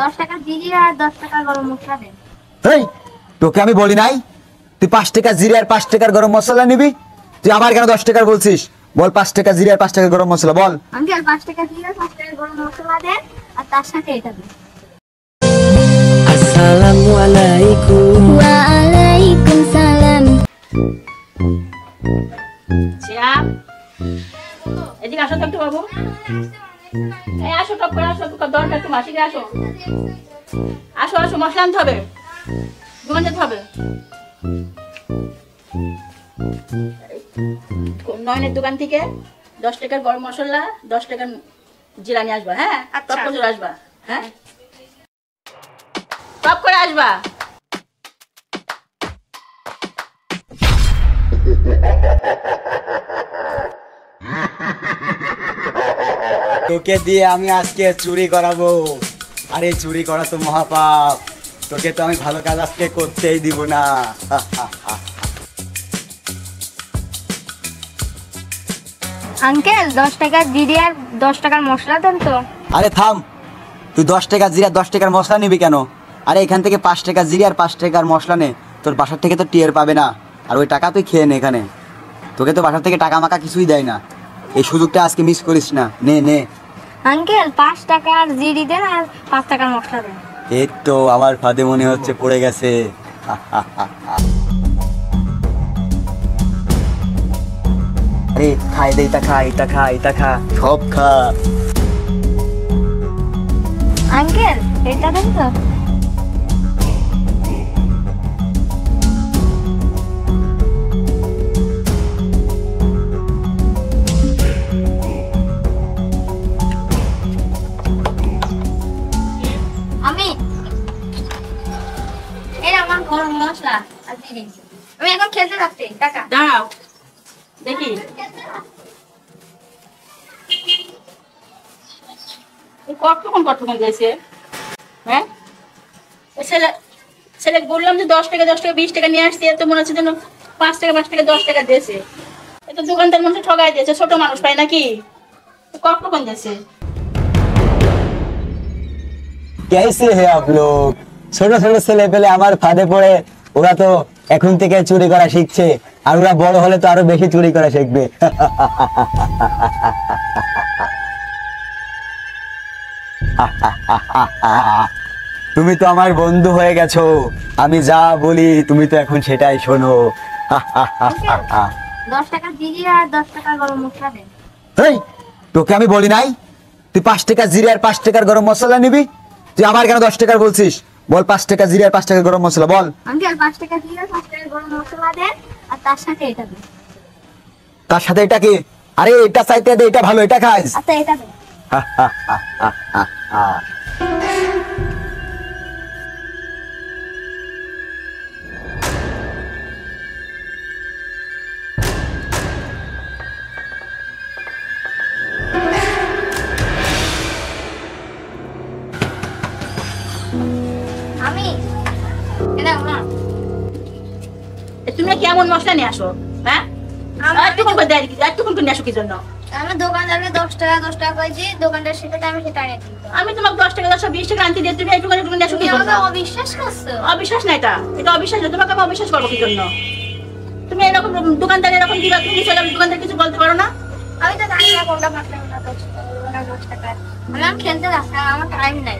10 টাকা জিরে আর 10 টাকা গরম মশলা দেন। এই তোকে আমি বলি নাই তুই 5 টাকা জিরে আর 5 টাকার গরম মশলা নিবি? তুই আবার কেন 10 টাকার বলছিস? বল 5 টাকা জিরে আর 5 টাকার গরম মশলা বল। আঙ্কেল 5 টাকা জিরে আর 5 টাকা গরম মশলা দেন আর তার সাথে এটা দেন। আসসালামু আলাইকুম। ওয়া আলাইকুম সালাম। শ্যাম, এদিকে আসো তো একটু বাবু। এই আসো, টপ করে আসো, দরকার একটু মাসিকে আসো। আসো আসো, মশলা আনতে হবে, দোকান যেতে হবে। নয়নের দোকান থেকে 10 টাকার গরম মশলা 10 টাকার জিরা নিয়ে আসবা। হ্যাঁ, টপ করে চলে আসবা। হ্যাঁ, টপ করে আসবা। তোকে দিয়ে আমি আজকে চুরি করাবো। আরে চুরি করা তো মহাপাপ, তোকে তো আমি ভালো কাজ আজকে করতেই দিব না। আঙ্কেল 10 টাকা জিরে আর 10 টাকার মশলা দেন তো। আরে থাম, তুই 10 টাকা জিরে আর 10 টাকার মশলা নিবি কেন? আরে এখান থেকে 5 টাকা জিরে আর 5 টাকার মশলা নে, তোর বাসার থেকে তো টিয়ার পাবে না। আর ওই টাকা তুই খেয়ে নে এখানে, তোকে তো বাসার থেকে টাকা মাকা কিছুই দেয় না। এই সুযোগটা আজকে মিস করিস না, নে নে। আঙ্কেল 5 টাকার জিরে দেন আর 5 টাকার মশলা দেন। এই তো আমার ফাঁদে মনে হচ্ছে পড়ে গেছে। আরে খাই দে, এটা খা, এটা খা, এটা খা, সব খা। আঙ্কেল এটা দেন তো। আমি এটা আমার গরম মশলা আর জিরে। আমি এখন খেলতে যাচ্ছি, টাকা দাঁড়াও দেখি। কতক্ষণ গেছে? হ্যাঁ, ছেলে বললাম যে 10 টাকা 10 টাকা 20 টাকা নিয়ে আসছি, এত মনে হচ্ছে যেন 5 টাকা 5 টাকা 10 টাকা দিয়েছে। এত দোকানদার মনে ঠগাই দিয়েছে, ছোট মানুষ পায় নাকি? কতক্ষণ গেছে? कैसे है आप लोग? ছোট ছোট ছেলে পেলে আমার ফাঁদে পড়ে ওরা তো এখন থেকে চুরি করা শিখছে, আর ওরা বড় হলে তো আরো বেশি চুরি করা শিখবে। তুমি তো আমার বন্ধু হয়ে গেছো, আমি যা বলি তুমি তো এখন সেটাই শোনো। 10 টাকা জিরে আর 10 টাকা গরম মশলা দেন। এই তোকে আমি বলি নাই তুই 5 টাকা জিরে আর 5 টাকার গরম মশলা নিবি? তুই আবার কেন 10 টাকার বলছিস? বল 5 টাকা জিরে আর 5 টাকার গরম মশলা বল। আঙ্কেল 5 টাকা জিরে আর 5 টাকা গরম মশলা দেন আর তার সাথে এটা দেন। তার সাথে এটা কি? আরে এটা চাইতে দে, এটা ভালো, এটা খাস। আচ্ছা এটা দেন। আমি এটা না। তুমি কেমন মশলা নিয়ে আসো? হ্যাঁ, এতক্ষণ করে দেয়, এতক্ষণ করে নিয়ে আসো কি জন্য? আমি দোকানদারকে 10 টাকা করে দিই, দোকানদার সেটা আমি সেটা এনে দিই। আমি তোমাকে 10 টাকা 10 20 টাকা আনতে দিয়ে তুমি একটু করে নিয়ে আসো কি জন্য? আমাকে অবিশ্বাস করছো? অবিশ্বাস না, এটা অবিশ্বাস না। তোমাকে আমি অবিশ্বাস করবো কি জন্য? তুমি এরকম দোকানদার এরকম দিবা, তুমি চলে দোকানদার কিছু বলতে পারো না? আমি তো জানি না কোনটা 5 টাকা 10 টাকা। আমি খেলতে যাচ্ছি, আমার টাইম নাই।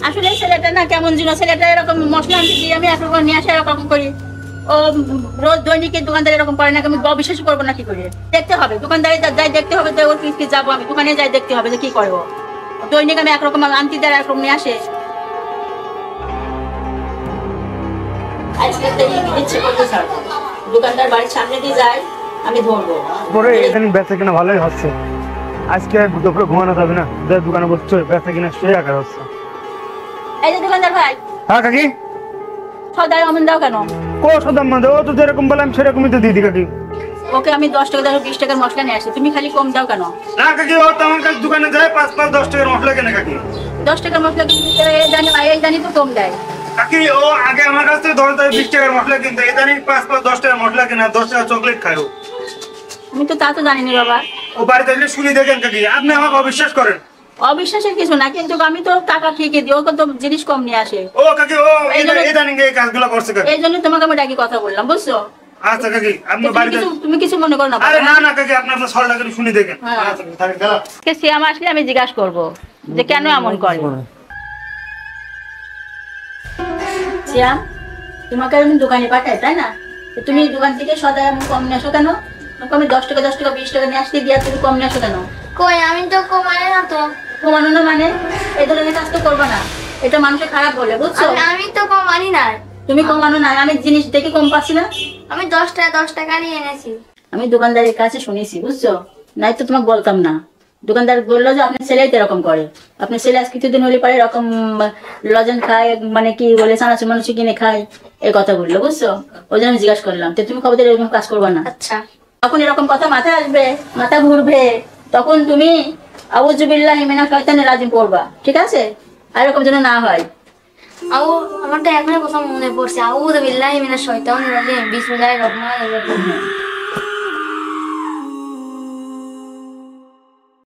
আসলে এই ছেলেটা না কেমন ছিল, ছেলেটা এরকম মশলা আনতে দিয়ে আমি এরকম নিয়ে আসে এরকম করি। ও রোজ দৈনিক দোকানদার এরকম করে না, আমি অবিশ্বাস করবো না কি করে? দেখতে হবে, দোকানদারে যাই দেখতে হবে, ওর কি যাবো আমি দোকানে যাই দেখতে হবে যে কি করবো। দৈনিক আমি একরকম আনতে দেয় একরকম নিয়ে আসে। আজকে তো ইচ্ছে করতে স্যার দোকানদার বাড়ির সামনে দিয়ে যায়, আমি ধরবো। পরে এখানে বেচা কিনা ভালোই হচ্ছে। আজকে দুপুরে ঘুমানো যাবে না, দোকানে বসছে, বেচা কিনা সেই আকার হচ্ছে। এই যে দোকানদার ভাই। হ্যাঁ কাকি, সদাই অমন দাও কেন? কো সদাম না ও তো যেরকম বললাম সেরকমই তো দিদি কাকি। ওকে আমি 10 টাকা 20 টাকার মশলা নিয়ে আসি, তুমি খালি কম দাও কেন? না কাকি, ও তো আমার কাছে দোকানে যায় 5 10 টাকার মশলা কেনে কাকি। 10 টাকার মশলা কিনতে এই জানি তো কম দেয়। কাকি ও আগে আমার কাছ থেকে 20 টাকার মশলা কিনতে, এই জানি 5 10 টাকার মশলা কেনা, 10 টাকা চকলেট খায়ও। আমি তো তা তো জানি না বাবা। ও বাড়িতে এসে শুনি দেখেন কাকি, আপনি আমাকে অবিশ্বাস করেন। অবিশ্বাসের কিছু না, কিন্তু আমি তো টাকা ঠিকই দিই, ও কিন্তু জিনিস কম নিয়ে আসে। ও কাকি ও ইদানিং এই কাজগুলো করছে কাকি। এই জন্য তোমাকে আমি ডাকি কথা বললাম, বুঝছো? আচ্ছা কাকি আপনি বাড়িতে তুমি কিছু মনে করো না। আরে না না কাকি আপনি আপনার সরল টাকা শুনি দেখেন। হ্যাঁ। আচ্ছা তাহলে দাঁড়া। শ্যাম আসলে আমি জিজ্ঞাসা করবো যে কেন এমন করে। শ্যাম, তোমাকে আমি দোকানে পাঠাই তাই না? তো তুমি দোকান থেকে সদাই এমন কম নিয়ে আসো কেন? তোমাকে আমি 10 টাকা 20 টাকা নিয়ে আসতে দিয়া তুমি কম নিয়ে আসো কেন? কই আমি তো কমাই না তো। কমানো না মানে এই ধরনের কাজ তো করবে না, এটা মানুষের খারাপ বলে, বুঝছো? আমি তো কমানি না। তুমি কমানো না, আমি জিনিস দেখে কম পাচ্ছি না। আমি 10 টাকা নিয়ে এনেছি। আমি দোকানদারের কাছে শুনেছি, বুঝছো? নাই তো তোমাকে বলতাম না। দোকানদার বললো যে আপনার ছেলেই তো এরকম করে, আপনার ছেলে আজ কিছুদিন হলে পরে এরকম লজেন খায়, মানে কি বলে চানাচুর মানুষ কিনে খায়, এই কথা বললো, বুঝছো? ওই জন্য আমি জিজ্ঞাসা করলাম। তো তুমি খবর এরকম কাজ করবে না। আচ্ছা। তখন এরকম কথা মাথায় আসবে, মাথা ঘুরবে, তখন তুমি আউযুবিল্লাহি মিনাশ শাইতানির রাজিম পড়বা, ঠিক আছে? আর এরকম যেন না হয়। আমার তো এখনই কথা মনে পড়ছে, আউযু বিল্লাহি মিনাশ শাইতানির রাজিম, বিসমিল্লাহির রহমানির রহিম।